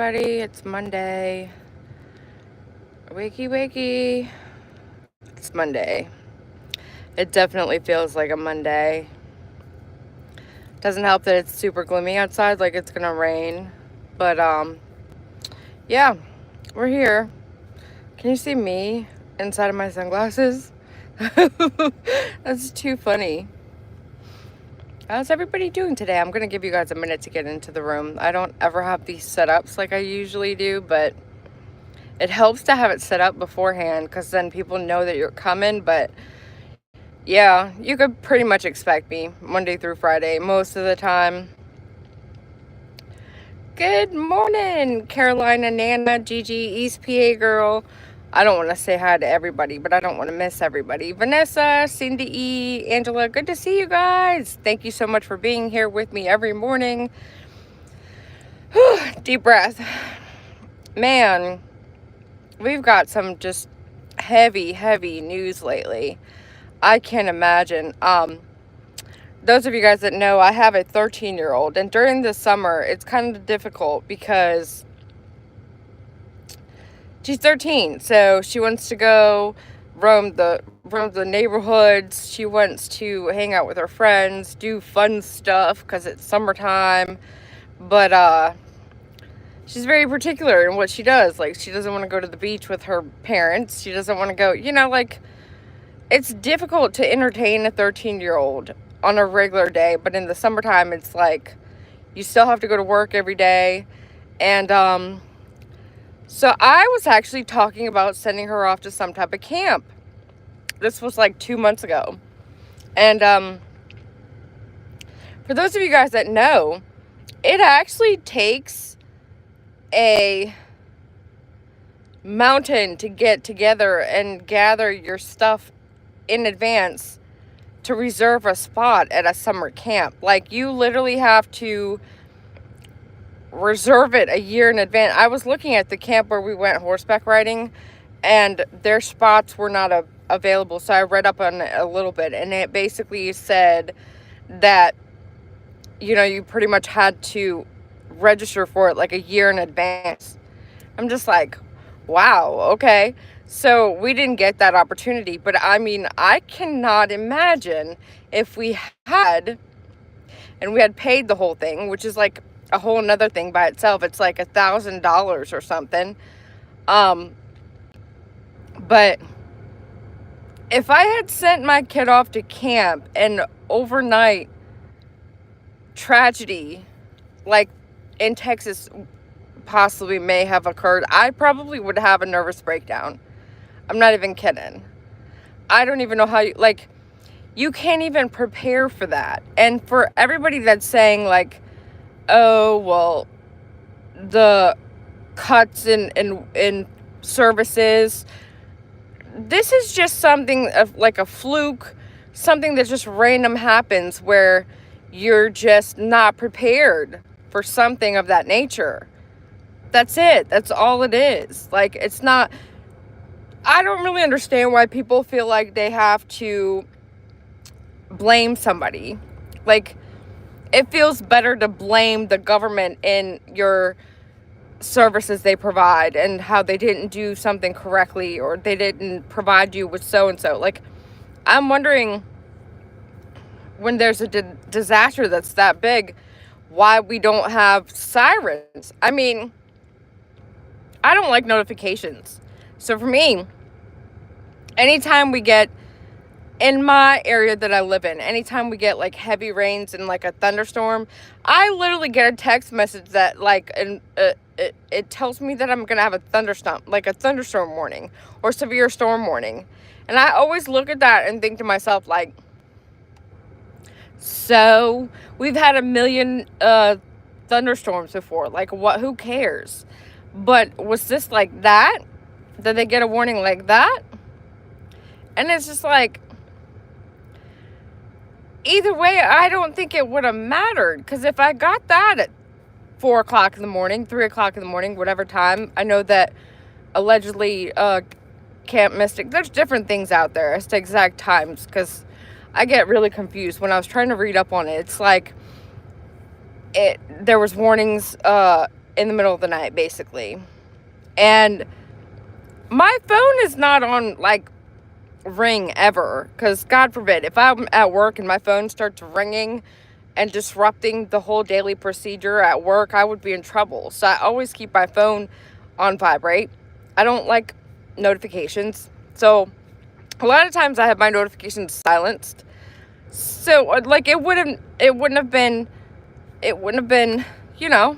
Everybody, it's Monday. Wakey, wakey. It's Monday. It definitely feels like a Monday. Doesn't help that it's super gloomy outside, like it's gonna rain. But, yeah, we're here. Can you see me inside of my sunglasses? That's too funny. How's everybody doing today? I'm gonna give you guys a minute to get into the room. I don't ever have these setups like I usually do, but it helps to have it set up beforehand because then people know that you're coming. But yeah, you could pretty much expect me Monday through Friday most of the time. Good morning, Carolina, Nana, Gigi, East PA girl. I don't want to say hi to everybody, but I don't want to miss everybody. Vanessa, Cindy E, Angela, good to see you guys. Thank you so much for being here with me every morning. Deep breath. Man, we've got some just heavy news lately. I can't imagine. Those of you guys that know, I have a 13-year-old, and during the summer, it's kind of difficult because she's 13, so she wants to go roam the neighborhoods. She wants to hang out with her friends, do fun stuff because it's summertime. But she's very particular in what she does. Like, she doesn't want to go to the beach with her parents. She doesn't want to go, like, it's difficult to entertain a 13-year-old on a regular day, but in the summertime, it's like you still have to go to work every day. And so I was actually talking about sending her off to some type of camp. This was like 2 months ago. And for those of you guys that know, it actually takes a mountain to get together and gather your stuff in advance to reserve a spot at a summer camp. Like, you literally have to reserve it a year in advance. I was looking at the camp where we went horseback riding, and their spots were not available. So I read up on it a little bit, and it basically said that, you pretty much had to register for it like a year in advance. I'm just like, wow, okay. So we didn't get that opportunity, but I mean, I cannot imagine if we had, and we had paid the whole thing, which is like a whole nother thing by itself. It's like $1,000 or something. But if I had sent my kid off to camp and overnight tragedy, like in Texas, possibly may have occurred, I probably would have a nervous breakdown. I'm not even kidding. I don't even know how you can't even prepare for that. And for everybody that's saying like, oh, well, the cuts in services, this is just something of like a fluke, something that just random happens where you're just not prepared for something of that nature. That's it. That's all it is. Like, it's not, I don't really understand why people feel like they have to blame somebody. Like, it feels better to blame the government in your services they provide and how they didn't do something correctly, or they didn't provide you with so-and-so. Like, I'm wondering, when there's a disaster that's that big, why we don't have sirens. I mean, I don't like notifications. So for me, anytime we get, in my area that I live in, anytime we get like heavy rains and like a thunderstorm, I literally get a text message that like, it tells me that I'm going to have a thunderstorm warning or severe storm warning. And I always look at that and think to myself, like, so we've had a million thunderstorms before. Like, what? Who cares? But was this like that? Did they get a warning like that? And it's just like, either way, I don't think it would have mattered. Because if I got that at 4 o'clock in the morning, 3 o'clock in the morning, whatever time, I know that allegedly Camp Mystic, there's different things out there as to exact times, because I get really confused when I was trying to read up on it. It's like, there was warnings in the middle of the night, basically. And my phone is not on, like, ring ever, because God forbid, if I'm at work and my phone starts ringing and disrupting the whole daily procedure at work, I would be in trouble. So I always keep my phone on vibrate. I don't like notifications. So a lot of times I have my notifications silenced. So like it wouldn't have been, you know,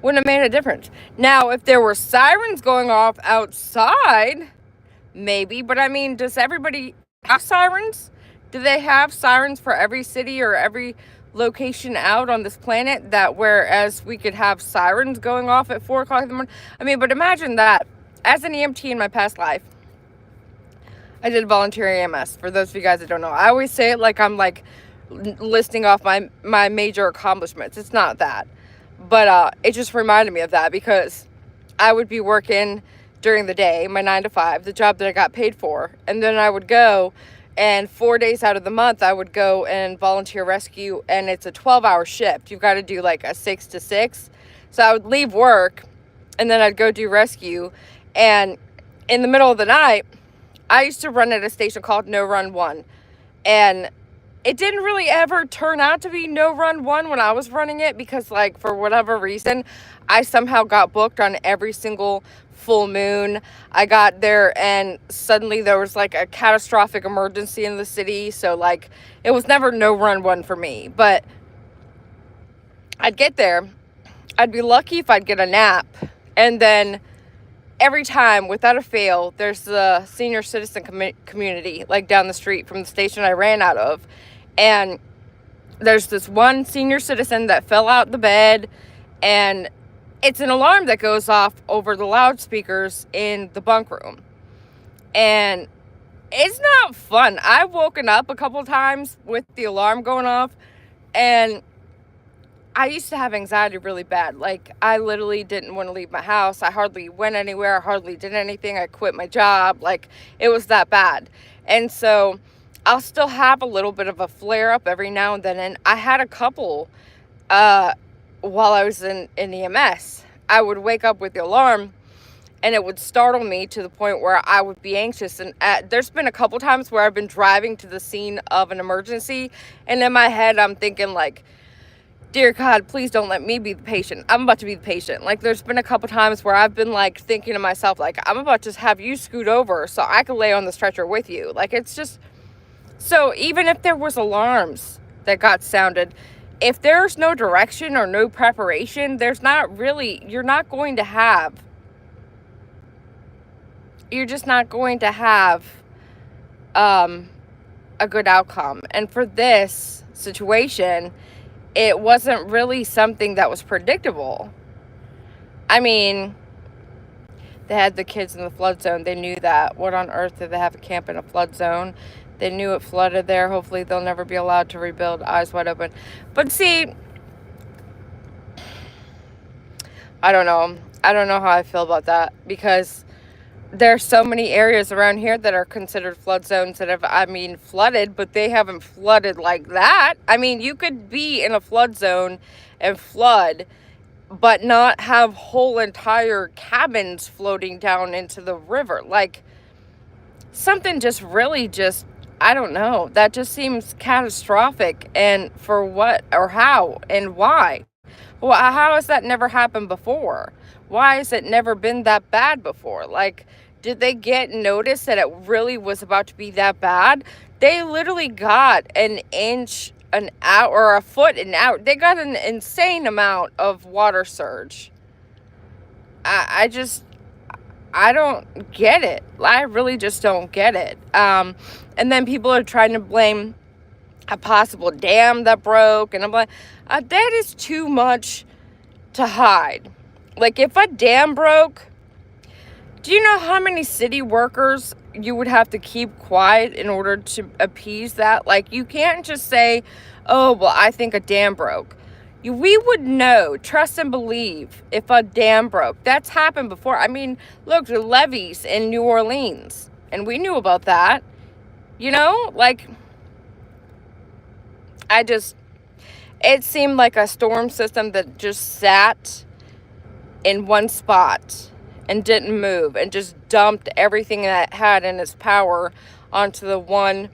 wouldn't have made a difference. Now, if there were sirens going off outside, maybe, but I mean, does everybody have sirens? Do they have sirens for every city or every location out on this planet, that whereas we could have sirens going off at 4 o'clock in the morning? I mean, but imagine that. As an EMT in my past life, I did volunteer EMS. For those of you guys that don't know, I always say it like I'm like listing off my major accomplishments. It's not that. But it just reminded me of that, because I would be working during the day, my 9 to 5, the job that I got paid for. And then I would go, and 4 days out of the month, I would go and volunteer rescue. And it's a 12-hour shift. You've got to do like a 6 to 6. So I would leave work, and then I'd go do rescue. And in the middle of the night, I used to run at a station called No Run 1. And it didn't really ever turn out to be No Run 1 when I was running it, because, like, for whatever reason, I somehow got booked on every single full moon. I got there and suddenly there was like a catastrophic emergency in the city. So, like, it was never No Run 1 for me. But I'd get there. I'd be lucky if I'd get a nap. And then every time, without a fail, there's the senior citizen community, like, down the street from the station I ran out of. And there's this one senior citizen that fell out the bed, and it's an alarm that goes off over the loudspeakers in the bunk room. And it's not fun. I've woken up a couple times with the alarm going off, and I used to have anxiety really bad. Like, I literally didn't want to leave my house. I hardly went anywhere. I hardly did anything. I quit my job. Like, it was that bad. And so I'll still have a little bit of a flare up every now and then. And I had a couple while I was in EMS. I would wake up with the alarm, and it would startle me to the point where I would be anxious. And there's been a couple times where I've been driving to the scene of an emergency, and in my head I'm thinking, like, dear God, please don't let me be the patient. I'm about to be the patient. Like, there's been a couple times where I've been, like, thinking to myself, like, I'm about to have you scoot over so I can lay on the stretcher with you. Like, it's just... So even if there was alarms that got sounded, if there's no direction or no preparation, there's not really... You're just not going to have a good outcome. And for this situation, it wasn't really something that was predictable. I mean, they had the kids in the flood zone. They knew that. What on earth did they have a camp in a flood zone? They knew it flooded there. Hopefully they'll never be allowed to rebuild. Eyes wide open. But see, I don't know. I don't know how I feel about that, because there's so many areas around here that are considered flood zones that have, flooded, but they haven't flooded like that. I mean, you could be in a flood zone and flood, but not have whole entire cabins floating down into the river. Like, something just really just, I don't know. That just seems catastrophic. And for what or how and why? Well, how has that never happened before? Why has it never been that bad before? Like, did they get notice that it really was about to be that bad? They literally got an inch an hour or a foot an hour. They got an insane amount of water surge. I don't get it. I really just don't get it. And then people are trying to blame a possible dam that broke. And I'm like, that is too much to hide. Like, if a dam broke, do you know how many city workers you would have to keep quiet in order to appease that? Like, you can't just say, oh, well, I think a dam broke. We would know, trust and believe, if a dam broke. That's happened before. I mean, look, the levees in New Orleans, and we knew about that. You know, like, it seemed like a storm system that just sat in one spot and didn't move and just dumped everything that had in its power onto the one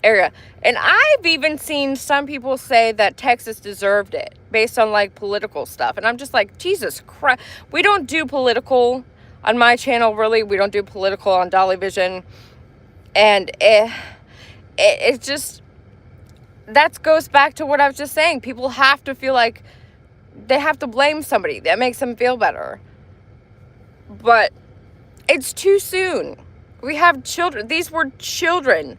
area. And I've even seen some people say that Texas deserved it based on like political stuff. And I'm just like, Jesus Christ. We don't do political on my channel, really. We don't do political on Dolly Vision. And it just, that goes back to what I was just saying. People have to feel like they have to blame somebody. That makes them feel better. But it's too soon. We have children. These were children.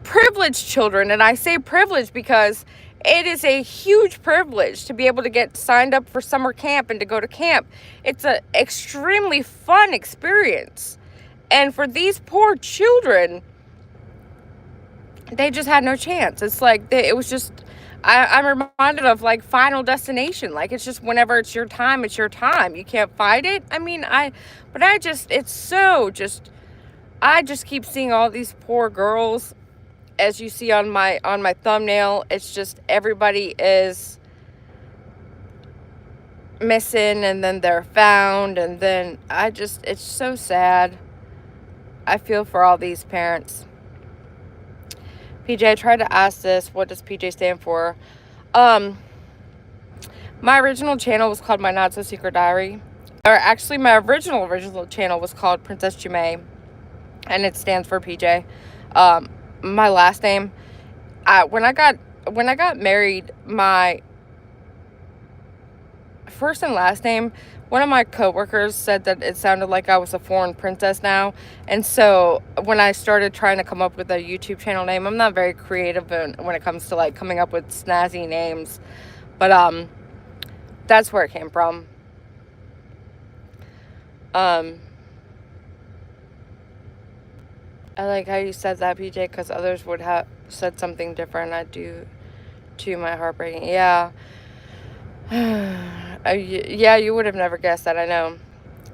Privileged children. And I say privileged because it is a huge privilege to be able to get signed up for summer camp and to go to camp. It's an extremely fun experience. And for these poor children, they just had no chance. It's like, it was just, I'm reminded of like Final Destination. Like, it's just whenever it's your time, it's your time. You can't fight it. I mean, it's so just, I just keep seeing all these poor girls, as you see on my thumbnail. It's just, everybody is missing and then they're found. And then it's so sad. I feel for all these parents. PJ, I tried to ask this. What does PJ stand for? My original channel was called My Not So Secret Diary. Or actually, my original channel was called Princess Jamae. And it stands for PJ. My last name. When I got married, my first and last name, one of my coworkers said that it sounded like I was a foreign princess now. And so when I started trying to come up with a YouTube channel name, I'm not very creative when it comes to like coming up with snazzy names. But that's where it came from. I like how you said that, PJ, because others would have said something different. I do too. My heartbreaking. Yeah. Yeah, you would have never guessed that, I know.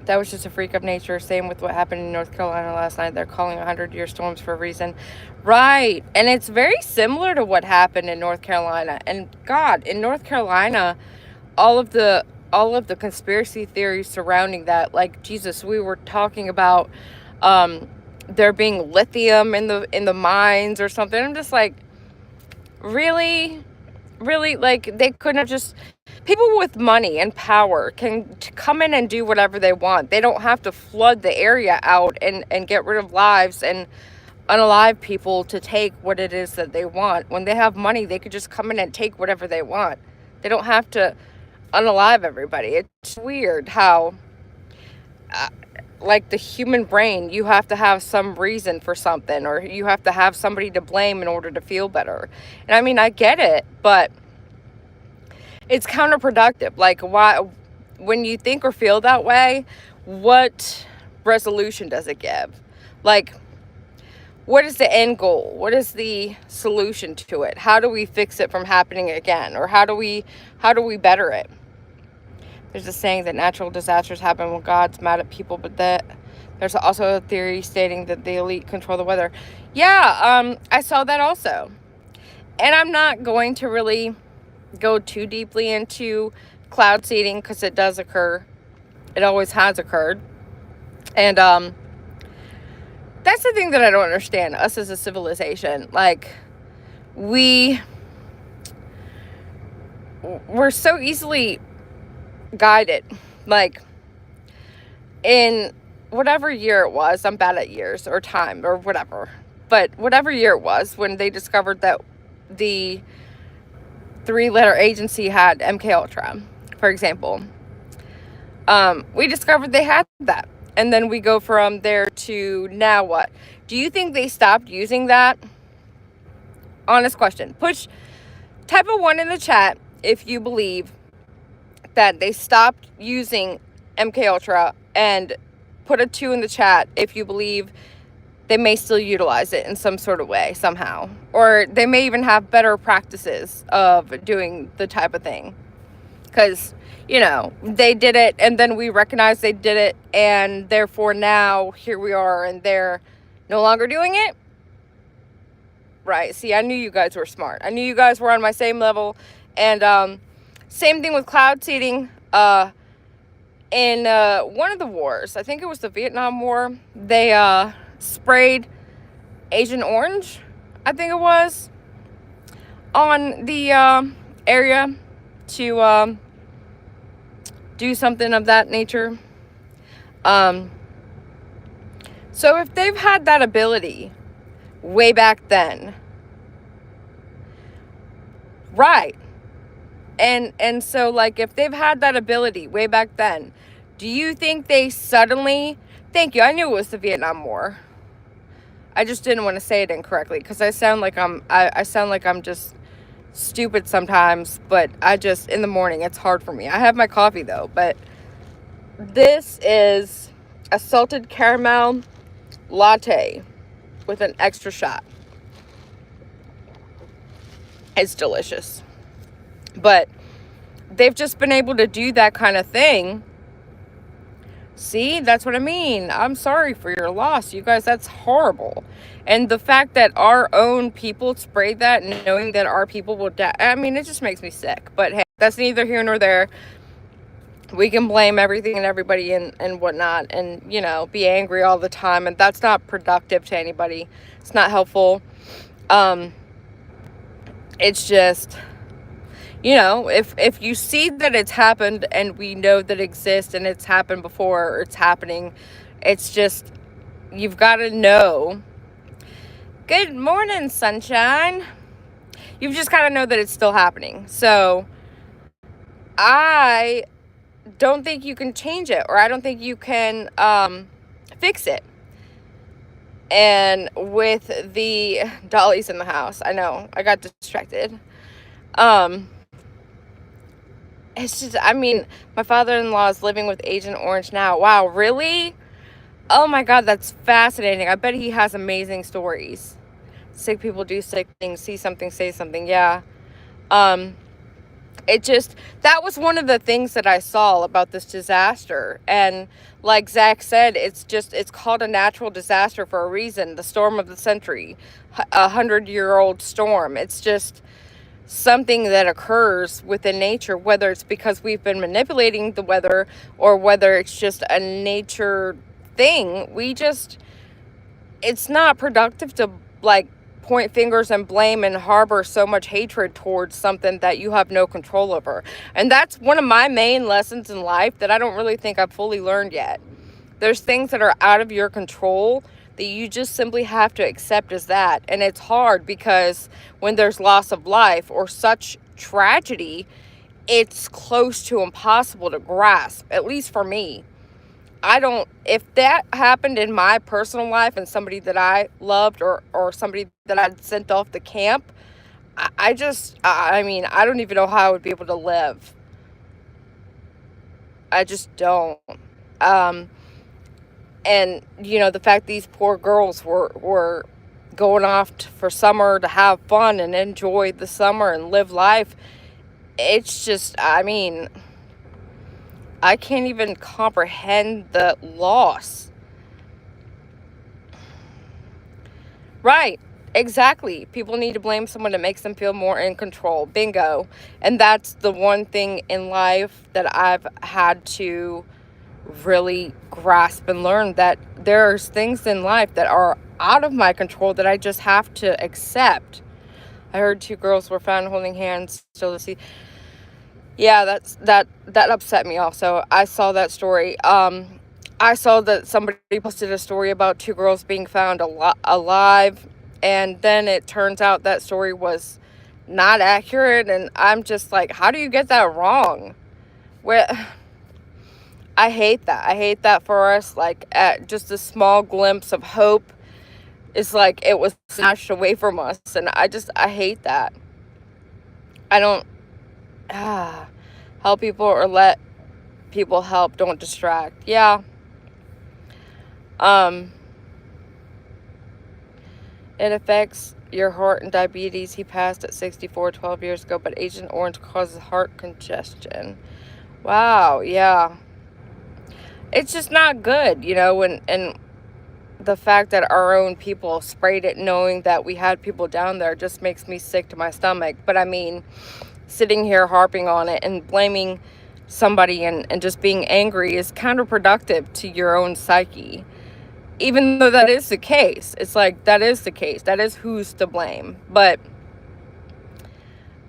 That was just a freak of nature. Same with what happened in North Carolina last night. They're calling 100-year storms for a reason. Right. And it's very similar to what happened in North Carolina. And God, in North Carolina, all of the conspiracy theories surrounding that, like, Jesus, we were talking about there being lithium in the mines or something. I'm just like, really? Like, they couldn't have just... People with money and power can come in and do whatever they want. They don't have to flood the area out and get rid of lives and unalive people to take what it is that they want. When they have money, they could just come in and take whatever they want. They don't have to unalive everybody. It's weird how, like the human brain, you have to have some reason for something, or you have to have somebody to blame in order to feel better. And I mean, I get it, but it's counterproductive. Like, why, when you think or feel that way, what resolution does it give? Like, what is the end goal? What is the solution to it? How do we fix it from happening again? Or how do we better it? There's a saying that natural disasters happen when God's mad at people, but that there's also a theory stating that the elite control the weather. Yeah, I saw that also. And I'm not going to really go too deeply into cloud seeding because it does occur. It always has occurred. And that's the thing that I don't understand. Us as a civilization, like, we're so easily guided. Like, in whatever year it was, I'm bad at years or time or whatever, but whatever year it was when they discovered that the 3-letter agency had MK Ultra, for example, we discovered they had that. And then we go from there to now what? Do you think they stopped using that? Honest question. Type a 1 in the chat if you believe that they stopped using MK Ultra, and put a 2 in the chat if you believe they may still utilize it in some sort of way somehow, or they may even have better practices of doing the type of thing, because, you know, they did it and then we recognized they did it, and therefore now here we are and they're no longer doing it. Right. See, I knew you guys were smart. I knew you guys were on my same level. And same thing with cloud seeding. in one of the wars, I think it was the Vietnam War, they sprayed Agent Orange, I think it was, on the area to do something of that nature. So if they've had that ability way back then, right? And so, like, if they've had that ability way back then, do you think they suddenly... Thank you, I knew it was the Vietnam War. I just didn't want to say it incorrectly, because I sound like I'm just stupid sometimes, but in the morning, it's hard for me. I have my coffee, though, but this is a salted caramel latte with an extra shot. It's delicious. But they've just been able to do that kind of thing. See, that's what I mean. I'm sorry for your loss, you guys. That's horrible. And the fact that our own people sprayed that, knowing that our people will die, I mean, it just makes me sick. But hey, that's neither here nor there. We can blame everything and everybody and whatnot, and, you know, be angry all the time, and that's not productive to anybody. It's not helpful. It's just... You know, if you see that it's happened, and we know that it exists, and it's happened before, or it's happening, it's just, you've got to know. Good morning, sunshine. You've just got to know that it's still happening. So, I don't think you can change it, or I don't think you can fix it. And with the dollies in the house, I know, I got distracted. It's just, I mean, my father-in-law is living with Agent Orange now. Wow, really? Oh my God, that's fascinating. I bet he has amazing stories. Sick people do sick things. See something, say something. Yeah. That was one of the things that I saw about this disaster. And like Zach said, it's called a natural disaster for a reason. The storm of the century, 100-year-old storm. It's just something that occurs within nature, whether it's because we've been manipulating the weather, or whether it's just a nature thing. It's not productive to, like, point fingers and blame and harbor so much hatred towards something that you have no control over. And that's one of my main lessons in life that I don't really think I've fully learned yet. There's things that are out of your control that you just simply have to accept as that. And it's hard, because when there's loss of life or such tragedy, it's close to impossible to grasp, at least for me. If that happened in my personal life, and somebody that I loved, or somebody that I'd sent off to camp, I mean, I don't even know how I would be able to live. I just don't. And, you know, the fact these poor girls were going off for summer to have fun and enjoy the summer and live life, it's just, I mean, I can't even comprehend the loss. Right, exactly. People need to blame someone that makes them feel more in control. Bingo. And that's the one thing in life that I've had to really grasp and learn, that there's things in life that are out of my control that I just have to accept. I heard 2 girls were found holding hands still to see. Yeah, that upset me also. I saw that story. I saw that somebody posted a story about 2 girls being found alive, and then it turns out that story was not accurate, and I'm just like, how do you get that wrong? I hate that. I hate that for us. Like, just a small glimpse of hope is like it was snatched away from us, and I hate that. I don't help people or let people help. Don't distract. Yeah. It affects your heart and diabetes. He passed at 64 12 years ago, but Agent Orange causes heart congestion. Wow. Yeah. It's just not good, you know, and the fact that our own people sprayed it knowing that we had people down there just makes me sick to my stomach. But I mean, sitting here harping on it and blaming somebody and just being angry is counterproductive to your own psyche. Even though that is the case, it's like, that is the case. That is who's to blame. But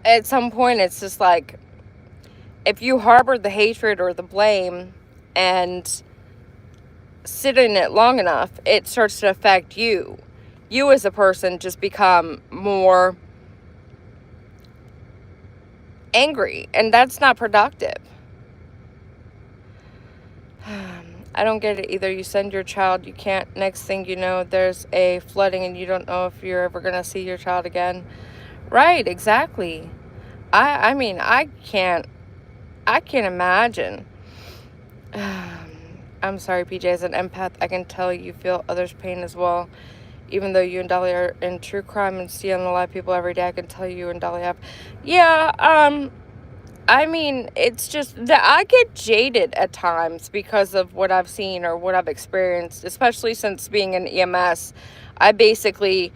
at some point, it's just like, if you harbor the hatred or the blame and sit in it long enough, it starts to affect you. You as a person just become more angry, and that's not productive. I don't get it either. You send your child, you can't, next thing you know, there's a flooding and you don't know if you're ever going to see your child again. Right, exactly. I mean, I can't imagine. I'm sorry, PJ, as an empath, I can tell you feel others' pain as well. Even though you and Dolly are in true crime and see unalive people every day, I can tell you and Dolly have. Yeah, I mean, it's just that I get jaded at times because of what I've seen or what I've experienced, especially since being in EMS. I basically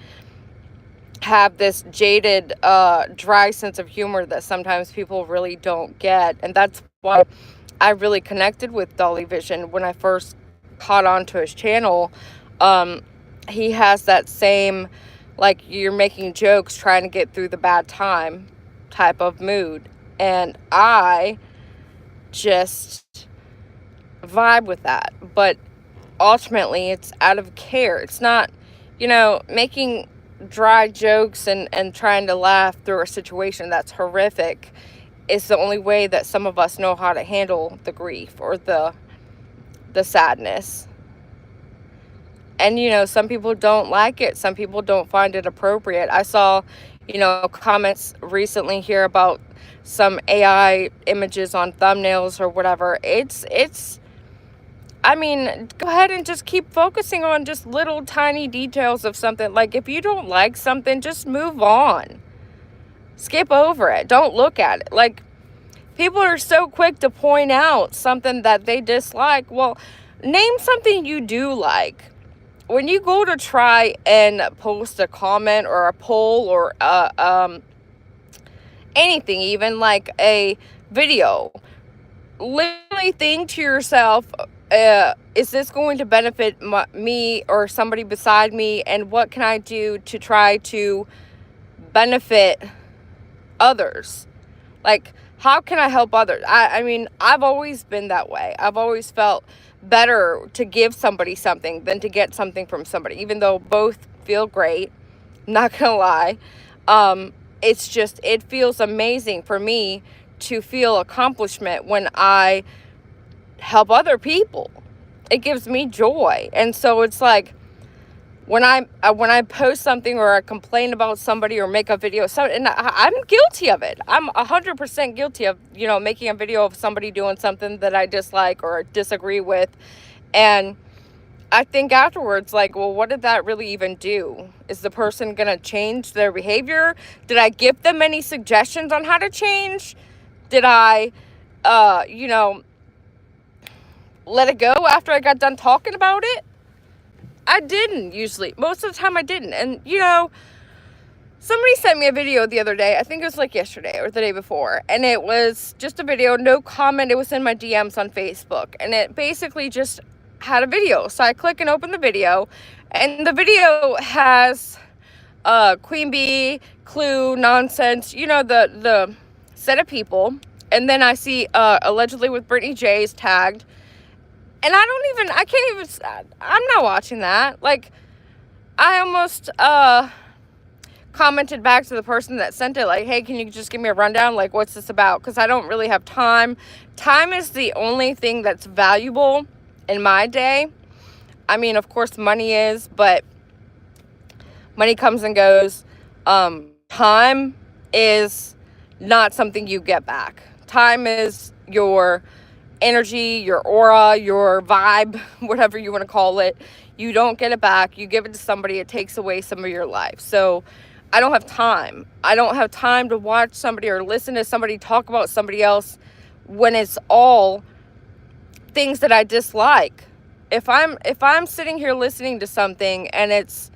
have this jaded, dry sense of humor that sometimes people really don't get. And that's why I really connected with Dolly Vision when I first caught on to his channel. He has that same, like, you're making jokes trying to get through the bad time type of mood. And I just vibe with that. But ultimately, it's out of care. It's not, making dry jokes and trying to laugh through a situation that's horrific is the only way that some of us know how to handle the grief or the sadness. And, some people don't like it. Some people don't find it appropriate. I saw, comments recently here about some AI images on thumbnails or whatever. I mean, go ahead and just keep focusing on just little tiny details of something. Like, if you don't like something, just move on. Skip over it. Don't look at it. Like, people are so quick to point out something that they dislike. Well, name something you do like. When you go to try and post a comment or a poll or anything, even like a video, literally think to yourself, is this going to benefit me or somebody beside me, and what can I do to try to benefit others? Like, how can I help others? I mean, I've always been that way. I've always felt better to give somebody something than to get something from somebody, even though both feel great. Not gonna lie. It's just, it feels amazing for me to feel accomplishment when I help other people. It gives me joy. And so it's like, when I post something or I complain about somebody or make a video, and I'm guilty of it. I'm 100% guilty of, making a video of somebody doing something that I dislike or disagree with. And I think afterwards, like, well, what did that really even do? Is the person going to change their behavior? Did I give them any suggestions on how to change? Did I, let it go after I got done talking about it? I didn't usually. Most of the time I didn't. And, somebody sent me a video the other day. I think it was like yesterday or the day before. And it was just a video, no comment. It was in my DMs on Facebook. And it basically just had a video. So I click and open the video. And the video has Queen Bee, Clue, Nonsense, the set of people. And then I see allegedly with Brittany J's tagged. And I can't even, I'm not watching that. Like, I almost commented back to the person that sent it, like, hey, can you just give me a rundown? Like, what's this about? Because I don't really have time. Time is the only thing that's valuable in my day. I mean, of course, money is, but money comes and goes. Time is not something you get back. Time is your energy, your aura, your vibe, whatever you want to call it. You don't get it back. You give it to somebody, it takes away some of your life. So I don't have time. I don't have time to watch somebody or listen to somebody talk about somebody else when it's all things that I dislike. If I'm sitting here listening to something and it's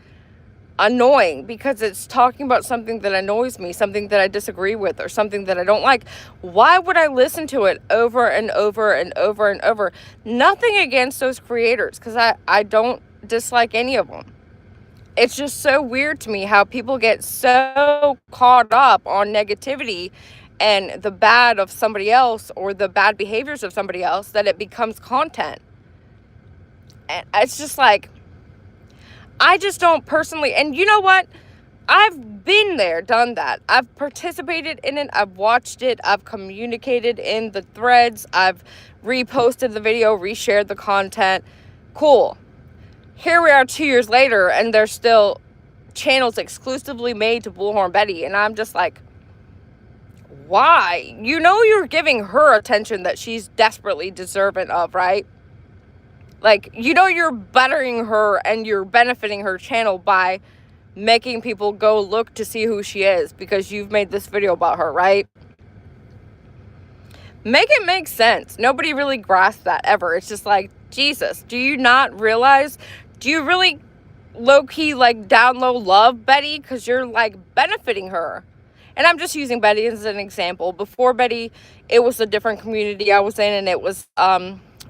annoying because it's talking about something that annoys me, something that I disagree with, or something that I don't like. Why would I listen to it over and over and over and over? Nothing against those creators, because I don't dislike any of them. It's just so weird to me how people get so caught up on negativity and the bad of somebody else or the bad behaviors of somebody else that it becomes content. And it's just like, I just don't personally, and you know what? I've been there, done that. I've participated in it. I've watched it. I've communicated in the threads. I've reposted the video, reshared the content. Cool. Here we are 2 years later, and there's still channels exclusively made to Bullhorn Betty. And I'm just like, why? You know you're giving her attention that she's desperately deserving of, right? Like, you know you're bettering her and you're benefiting her channel by making people go look to see who she is because you've made this video about her, right? Make it make sense. Nobody really grasps that ever. It's just like, Jesus, do you not realize? Do you really low-key, like, down low love Betty? Because you're, like, benefiting her. And I'm just using Betty as an example. Before Betty, it was a different community I was in, and it was,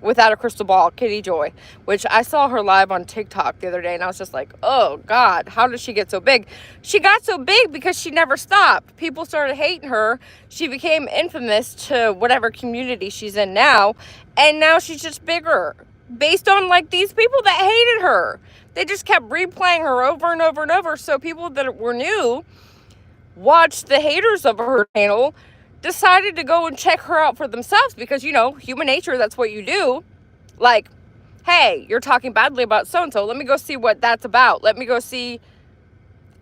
Without a Crystal Ball, Kitty Joy, which I saw her live on TikTok the other day, and I was just like, oh, God, how did she get so big? She got so big because she never stopped. People started hating her. She became infamous to whatever community she's in now, and now she's just bigger. Based on, like, these people that hated her. They just kept replaying her over and over and over, so people that were new watched the haters of her channel, decided to go and check her out for themselves because, you know, human nature, that's what you do. Like, hey, you're talking badly about so-and-so. Let me go see what that's about. Let me go see.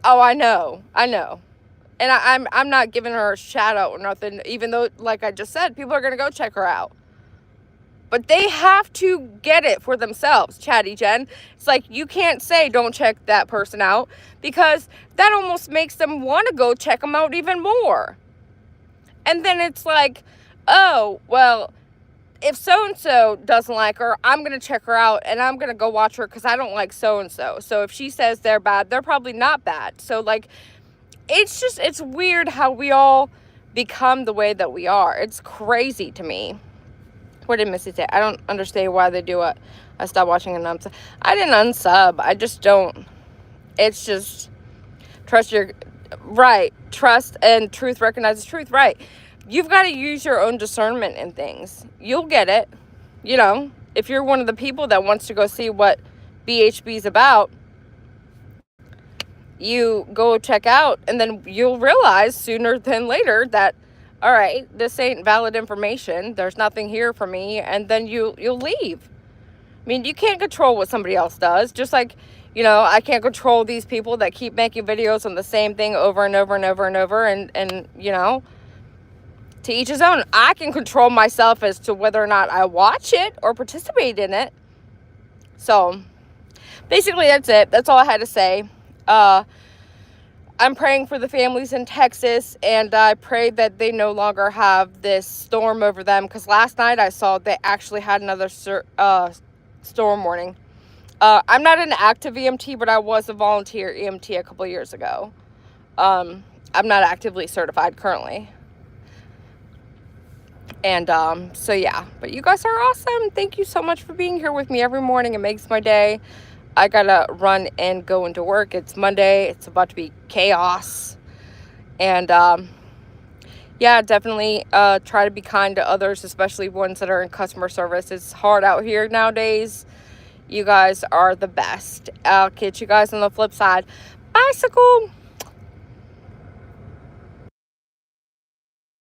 Oh, I know. And I'm not giving her a shout out or nothing, even though, like I just said, people are going to go check her out. But they have to get it for themselves, Chatty Jen. It's like, you can't say don't check that person out because that almost makes them want to go check them out even more. And then it's like, oh, well, if so-and-so doesn't like her, I'm going to check her out and I'm going to go watch her because I don't like so-and-so. So if she says they're bad, they're probably not bad. So, like, it's weird how we all become the way that we are. It's crazy to me. What did Missy say? I don't understand why they do it. I stopped watching and unsub. I didn't unsub. I just don't. It's just trust your... Right. Trust and truth recognizes truth. Right. You've got to use your own discernment in things. You'll get it. You know, if you're one of the people that wants to go see what BHB is about, you go check out and then you'll realize sooner than later that, all right, this ain't valid information. There's nothing here for me. And then you'll leave. I mean, you can't control what somebody else does. Just like, you know, I can't control these people that keep making videos on the same thing over and over and over and over. And you know, to each his own. I can control myself as to whether or not I watch it or participate in it. So, basically, that's it. That's all I had to say. I'm praying for the families in Texas, and I pray that they no longer have this storm over them. Because last night I saw they actually had another storm warning. I'm not an active EMT, but I was a volunteer EMT a couple years ago. I'm not actively certified currently. And so yeah, but you guys are awesome. Thank you so much for being here with me every morning. It makes my day. I gotta run and go into work. It's Monday. It's about to be chaos. And yeah, definitely try to be kind to others, especially ones that are in customer service. It's hard out here nowadays. You guys are the best. I'll catch you guys on the flip side. Bicycle.